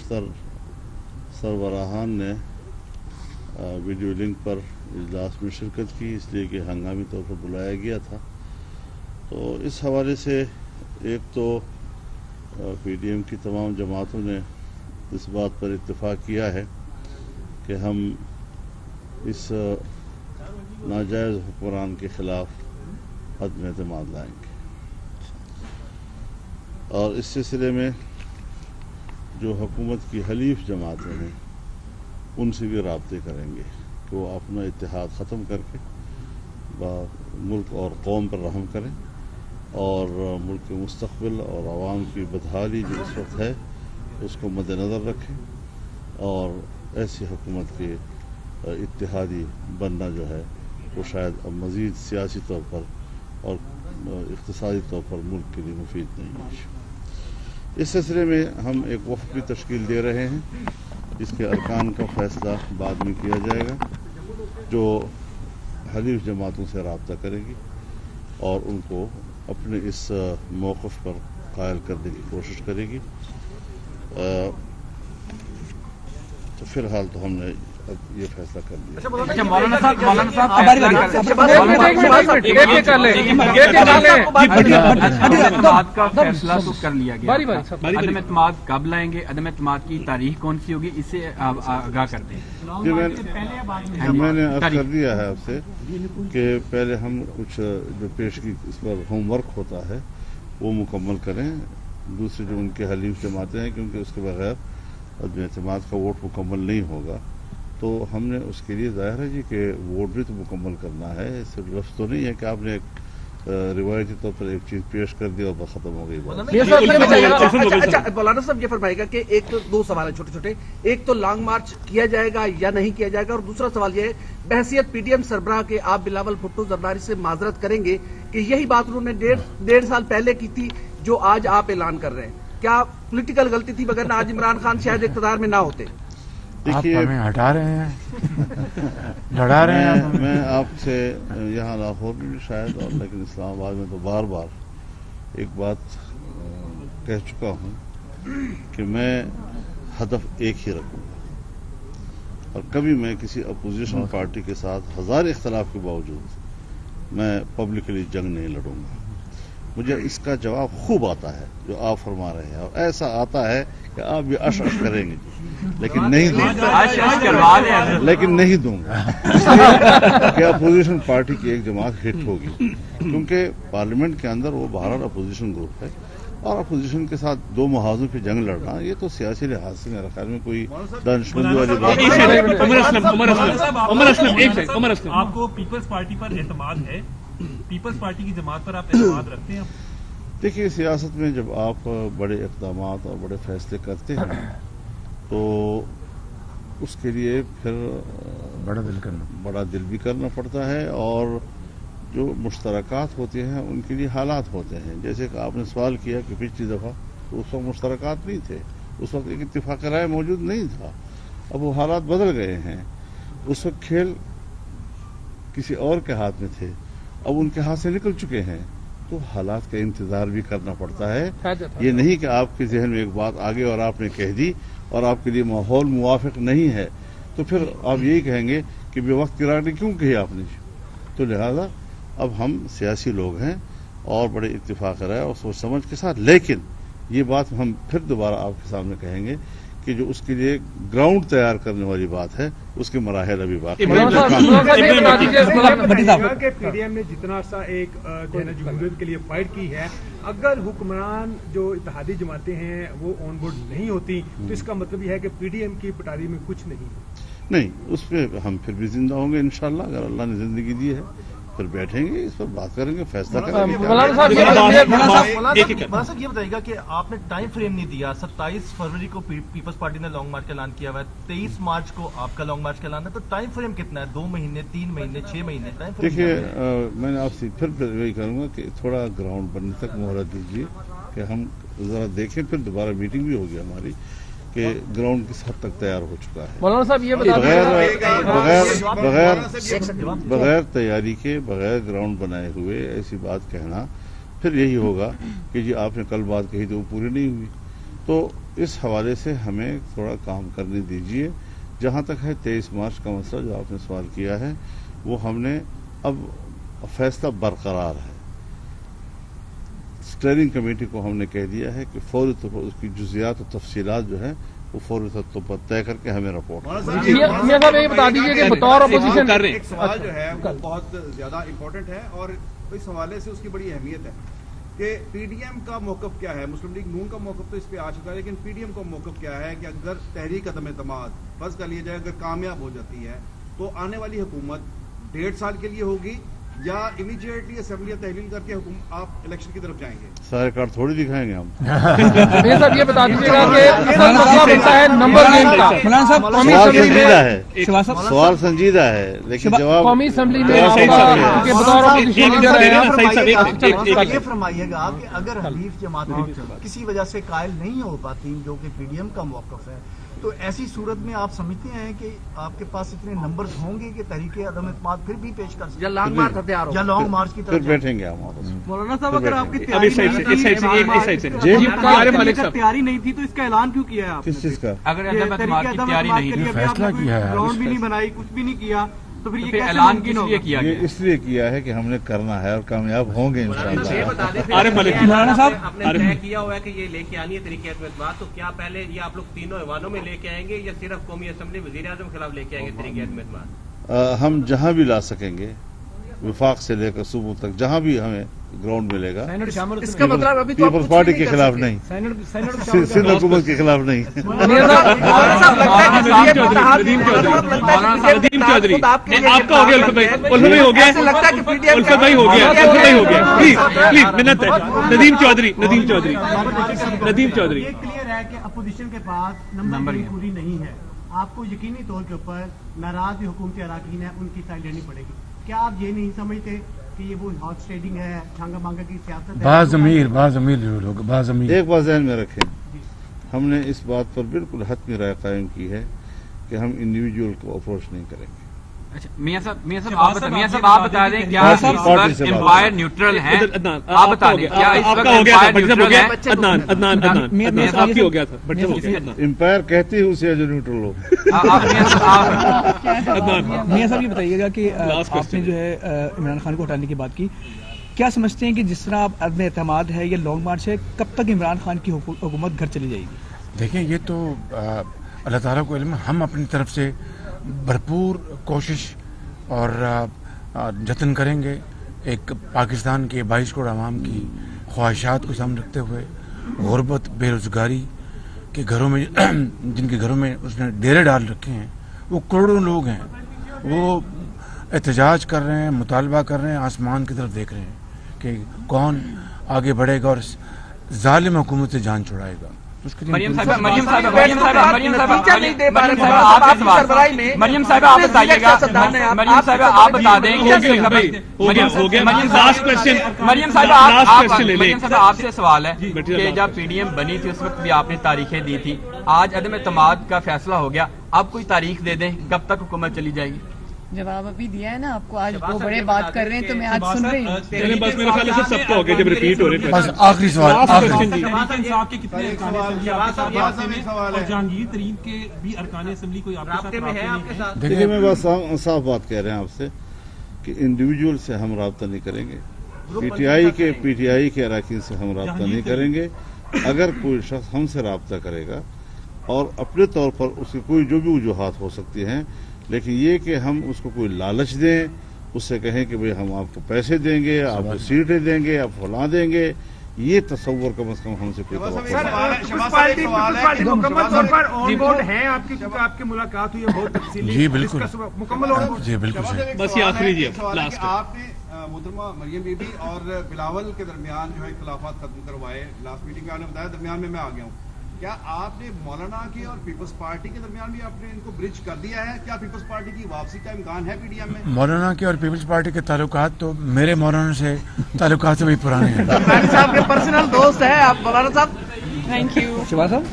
برتر سربراہان نے ویڈیو لنک پر اجلاس میں شرکت کی، اس لیے کہ ہنگامی طور پر بلایا گیا تھا۔ تو اس حوالے سے ایک تو پی ڈی ایم کی تمام جماعتوں نے اس بات پر اتفاق کیا ہے کہ ہم اس ناجائز حکمران کے خلاف عدم اعتماد لائیں گے، اور اس سلسلے میں جو حکومت کی حلیف جماعتیں ہیں ان سے بھی رابطے کریں گے کہ وہ اپنا اتحاد ختم کر کے ملک اور قوم پر رحم کریں، اور ملک کے مستقبل اور عوام کی بدحالی جو اس وقت ہے اس کو مد نظر رکھیں، اور ایسی حکومت کے اتحادی بننا جو ہے وہ شاید اب مزید سیاسی طور پر اور اقتصادی طور پر ملک کے لیے مفید نہیں ہے۔ اس سلسلے میں ہم ایک وفد بھی تشکیل دے رہے ہیں، اس کے ارکان کا فیصلہ بعد میں کیا جائے گا، جو حلیف جماعتوں سے رابطہ کرے گی اور ان کو اپنے اس موقف پر قائل کرنے کی کوشش کرے گی۔ تو فی الحال تو ہم نے اب یہ فیصلہ کر لیا۔ مولانا صاحب کا فیصلہ تو کر لیا گیا، عدم اعتماد کب لائیں گے، عدم اعتماد کی تاریخ کون سی ہوگی، اس سے آگاہ کرتے ہیں۔ میں نے عرض کر دیا ہے آپ سے کہ پہلے ہم کچھ جو پیشگی اس پر ہوم ورک ہوتا ہے وہ مکمل کریں، دوسری جو ان کے حلیف جماعتیں ہیں کیونکہ اس کے بغیر عدم اعتماد کا ووٹ مکمل نہیں ہوگا، تو ہم نے اس کے لیے ظاہر ہے جی کہ ووٹ بھی تو مکمل کرنا ہے، صرف لفظ تو نہیں ہے کہ آپ نے ایک روایتی طور پر ایک چیز پیش کر دی اور بس ختم ہو گئی بات۔ مولانا صاحب یہ فرمائے گا کہ ایک تو دو سوال ہیں چھوٹے چھوٹے، ایک تو لانگ مارچ کیا جائے گا یا نہیں کیا جائے گا، اور دوسرا سوال یہ ہے بحیثیت پی ڈی ایم سربراہ کے آپ بلاول بھٹو زرداری سے معذرت کریں گے کہ یہی بات انہوں نے ڈیڑھ سال پہلے کی تھی جو آج آپ اعلان کر رہے ہیں، کیا پولیٹیکل غلطی تھی وگرنہ آج عمران خان شاید اقتدار میں نہ ہوتے؟ آپ ہمیں ہٹا رہے ہیں، لڑا رہے ہیں۔ میں آپ سے یہاں لاہور میں بھی شاید اور لیکن اسلام آباد میں تو بار بار ایک بات کہہ چکا ہوں کہ میں ہدف ایک ہی رکھوں گا، اور کبھی میں کسی اپوزیشن پارٹی کے ساتھ ہزار اختلاف کے باوجود میں پبلکلی جنگ نہیں لڑوں گا۔ مجھے اس کا جواب خوب آتا ہے جو آپ فرما رہے ہیں، اور ایسا آتا ہے کہ آپ بھی اش اش کریں گے، لیکن نہیں دوں گا، لیکن نہیں دوں گا کہ اپوزیشن پارٹی کی ایک جماعت ہٹ ہوگی، کیونکہ پارلیمنٹ کے اندر وہ بہرحال اپوزیشن گروپ ہے، اور اپوزیشن کے ساتھ دو محاذوں پہ جنگ لڑنا یہ تو سیاسی لحاظ سے میرے خیال میں کوئی دانشمندی والی بات نہیں۔ آپ کو پیپلز پارٹی پر اعتماد ہے، پیپلز پارٹی کی جماعت پر آپ اعتماد رکھتے ہیں؟ دیکھیے سیاست میں جب آپ بڑے اقدامات اور بڑے فیصلے کرتے ہیں تو اس کے لیے پھر بڑا دل بھی کرنا پڑتا ہے، اور جو مشترکات ہوتے ہیں ان کے لیے حالات ہوتے ہیں، جیسے کہ آپ نے سوال کیا کہ پچھلی دفعہ تو اس وقت مشترکات نہیں تھے، اس وقت ایک اتفاق رائے موجود نہیں تھا، اب وہ حالات بدل گئے ہیں، اس وقت کھیل کسی اور کے ہاتھ میں تھے، اب ان کے ہاتھ سے نکل چکے ہیں، تو حالات کا انتظار بھی کرنا پڑتا ہے۔ یہ نہیں کہ آپ کے ذہن میں ایک بات آگے اور آپ نے کہہ دی اور آپ کے لیے ماحول موافق نہیں ہے تو پھر آپ یہی کہیں گے کہ بے وقت گرانے کیوں کہی آپ نے۔ تو لہذا اب ہم سیاسی لوگ ہیں اور بڑے اتفاق رائے اور سوچ سمجھ کے ساتھ، لیکن یہ بات ہم پھر دوبارہ آپ کے سامنے کہیں گے کہ جو اس کے لیے گراؤنڈ تیار کرنے والی بات ہے اس کے مراحل ابھی باقی پی ڈی ایم نے جتنا سا ایک جمہوریت کے لیے فائٹ کی ہے، اگر حکمران جو اتحادی جماعتیں ہیں وہ آن بورڈ نہیں ہوتی تو اس کا مطلب یہ ہے کہ پی ڈی ایم کی پٹاری میں کچھ نہیں، اس پہ ہم پھر بھی زندہ ہوں گے انشاءاللہ، اگر اللہ نے زندگی دی ہے پھر بیٹھیں گے، اس پر بات کریں گے، فیصلہ کریں گے۔ مولانا صاحب یہ بتائیے گا کہ آپ نے ٹائم فریم نہیں دیا، 27 فروری کو پیپلز پارٹی نے لانگ مارچ کا اعلان کیا ہوا ہے، 23 مارچ کو آپ کا لانگ مارچ کا اعلان ہے، تو ٹائم فریم کتنا ہے؟ 2 مہینے، 3 مہینے، 6 مہینے؟ دیکھیے میں نے آپ سے پھر یہی کروں گا کہ تھوڑا گراؤنڈ بننے تک مہلت دیجیے کہ ہم ذرا دیکھیں، پھر دوبارہ میٹنگ بھی ہوگی ہماری کہ گراؤنڈ کس حد تک تیار ہو چکا ہے۔ مولانا صاحب یہ بغیر تیاری کے، بغیر گراؤنڈ بنائے ہوئے ایسی بات کہنا پھر یہی ہوگا کہ جی آپ نے کل بات کہی تو وہ پوری نہیں ہوئی۔ تو اس حوالے سے ہمیں تھوڑا کام کرنے دیجیے. جہاں تک ہے 23 مارچ کا مسئلہ جو آپ نے سوال کیا ہے، وہ ہم نے اب فیصلہ برقرار ہے. اسٹیئرنگ کمیٹی کو ہم نے کہہ دیا ہے کہ فوری طور پر اس کی جزیات اور تفصیلات جو ہے وہ فوری طور پر طے کر کے ہمیں رپورٹ میاں صاحب یہ بتا دیجیے کہ بطور اپوزیشن کر رہے ہیں. ایک سوال جو ہے وہ بہت زیادہ امپورٹنٹ ہے اور اس حوالے سے اس کی بڑی اہمیت ہے کہ پی ڈی ایم کا موقف کیا ہے. مسلم لیگ نون کا موقف تو اس پہ آ چکا ہے، لیکن پی ڈی ایم کا موقف کیا ہے کہ اگر تحریک عدم اعتماد فرض کر لیا جائے اگر کامیاب ہو جاتی ہے تو آنے والی حکومت 1.5 سال کے لیے ہوگی یا امیڈیٹلی اسمبلی تحلیل کر کے آپ الیکشن کی طرف جائیں گے؟ سارے کارڈ تھوڑی دکھائیں گے ہم. میاں صاحب یہ بتا دیجیے گا کہ مسئلہ بنتا ہے نمبر گیم کا. سوال سنجیدہ ہے، سوال سنجیدہ ہے، لیکن جواب قومی اسمبلی میں بطور یہ فرمائیے گا کہ اگر حلیف جماعت کسی وجہ سے قائل نہیں ہو پاتی جو کہ پی ڈی ایم کا موقف ہے، تو ایسی صورت میں آپ سمجھتے ہیں کہ آپ کے پاس اتنے نمبرز ہوں گے کہ تحریک عدم اعتماد پھر بھی پیش کر سکتے یا لانگ مارچ ہتھیار ہو یا لانگ مارچ کی پھر طرف بیٹھیں گے ہم. مولانا صاحب اگر آپ کی تیاری نہیں تھی تو اس کا اعلان کیوں کیا ہے آپ؟ کس چیز کا؟ اگر عدم اعتماد کی تیاری نہیں تھی، فیصلہ کیا ہے گراؤنڈ بھی نہیں بنائی، کچھ بھی نہیں کیا، تو پھر یہ اعلان کس لیے کیا یہ گیا؟ اس لیے کیا ہے کہ ہم نے کرنا ہے اور کامیاب ہوں گے انشاءاللہ. مولانا صاحب آپ نے طے کیا ہوا ہے کہ یہ لے کے آنی ہے طریقے اعتماد، تو کیا پہلے یہ آپ لوگ تینوں ایوانوں میں لے کے آئیں گے یا صرف قومی اسمبلی وزیر اعظم کے خلاف لے کے آئیں گے طریقے اعتماد؟ ہم جہاں بھی لا سکیں گے، وفاق سے لے کر صوبوں تک جہاں بھی ہمیں گراؤنڈ ملے گا. اس کا مطلب ابھی تو پیپلز پارٹی کے خلاف نہیں، سندھ حکومت کے خلاف نہیں. ندیم چودھری آپ کا ہو گیا، الفت بھائی ہو گیا، الفت بھائی ہو گیا، پلیز پلیز منت ہے. ندیم چودھری یہ کلیئر ہے کہ اپوزیشن کے پاس نمبر پوری نہیں ہے. آپ کو یقینی طور کے اوپر ناراض حکومتی اراکین ہیں ان کی سائڈ لینی پڑے گی. کیا آپ یہ نہیں سمجھتے کہ یہ وہ ہاٹ اسٹیڈنگ ہے، چھانگا مانگا کی سیاست ہے؟ باضمیر لوگ باضمیر. ایک بات ذہن میں رکھیں، ہم نے اس بات پر بالکل حتمی رائے قائم کی ہے کہ ہم انڈیویجول کو اپروچ نہیں کریں گے. اچھا میاں صاحب آپ بتا دیں کیا اس وقت امپائر نیوٹرل ہے؟ آپ بتا دیں کیا اس وقت امپائر نیوٹرل ہے؟ آپ کی ہو گیا تھا امپائر کہتے ہی اسے جو نیوٹرل ہو. میاں صاحب یہ بتائیے گا کہ آپ نے جو ہے عمران خان کو ہٹانے کی بات کی، کیا سمجھتے ہیں کہ جس طرح اب عدم اعتماد ہے یا لانگ مارچ ہے، کب تک عمران خان کی حکومت گھر چلی جائے گی؟ دیکھیں یہ تو اللہ تعالیٰ کو علم ہے. ہم اپنی طرف سے بھرپور کوشش اور جتن کریں گے. ایک پاکستان کے 22 کروڑ عوام کی خواہشات کو سامنے رکھتے ہوئے غربت، بے روزگاری کے گھروں میں جن کے گھروں میں اس نے ڈیرے ڈال رکھے ہیں وہ کروڑوں لوگ ہیں، وہ احتجاج کر رہے ہیں، مطالبہ کر رہے ہیں، آسمان کی طرف دیکھ رہے ہیں کہ کون آگے بڑھے گا اور ظالم حکومت سے جان چھڑائے گا. مریم صاحب آپ بتائیے گا، مریم صاحب آپ بتا دیں مریم صاحب آپ سے سوال ہے کہ جب پی ڈی ایم بنی تھی اس وقت بھی آپ نے تاریخیں دی تھی، آج عدم اعتماد کا فیصلہ ہو گیا، اب کوئی تاریخ دے دیں کب تک حکومت چلی جائے گی؟ جواب ابھی دیا ہے نا آپ کو. آج وہ بڑے بات کر رہے ہیں تو میں آج سن رہی ہوں. بس میرے خیال سے سب کا ہو گیا جب ریپیٹ ہو رہے ہیں. بس آخری سوال جہانگیر ترین کے بھی ارکان اسمبلی کوئی رابطے میں ہے آپ کے ساتھ؟ دیکھیے میں بس صاف بات کہہ رہے ہیں آپ سے کہ انڈیویجول سے ہم رابطہ نہیں کریں گے، پی ٹی آئی کے اراکین سے ہم رابطہ نہیں کریں گے. اگر کوئی شخص ہم سے رابطہ کرے گا اور اپنے طور پر اس کی کوئی جو بھی وجوہات ہو سکتی ہیں، لیکن یہ کہ ہم اس کو کوئی لالچ دیں، اس سے کہیں کہ بھئی ہم آپ کو پیسے دیں گے، آپ کو سیٹیں دیں گے، آپ فلاں دیں گے، یہ تصور کم از کم ہم سے کوئی مکمل طور پر آن بورڈ ہیں آپ کی، کیونکہ آپ کی ملاقات ہوئی ہے بہت تفصیلی. جی بالکل مکمل آن بورڈ. جی بالکل. بس یہ آخری جی لاسٹ آپ نے محترمہ مریم بی بی اور بلاول کے درمیان جو ہے اختلافات ختم کروائے. لاسٹ میٹنگ میں آپ نے بتایا درمیان میں آ گیا ہوں. کیا آپ نے مولانا کے اور پیپلز پارٹی کے درمیان بھی آپ نے ان کو برج کر دیا ہے؟ کیا پیپلز پارٹی کی واپسی کا امکان ہے پی ڈی ایم میں؟ مولانا کے اور پیپلز پارٹی کے تعلقات تو میرے مولانا سے تعلقات سے بھی پرانے ہیں. صاحب کے پرسنل دوست ہیں آپ مولانا صاحب. Thank you. شہباز صاحب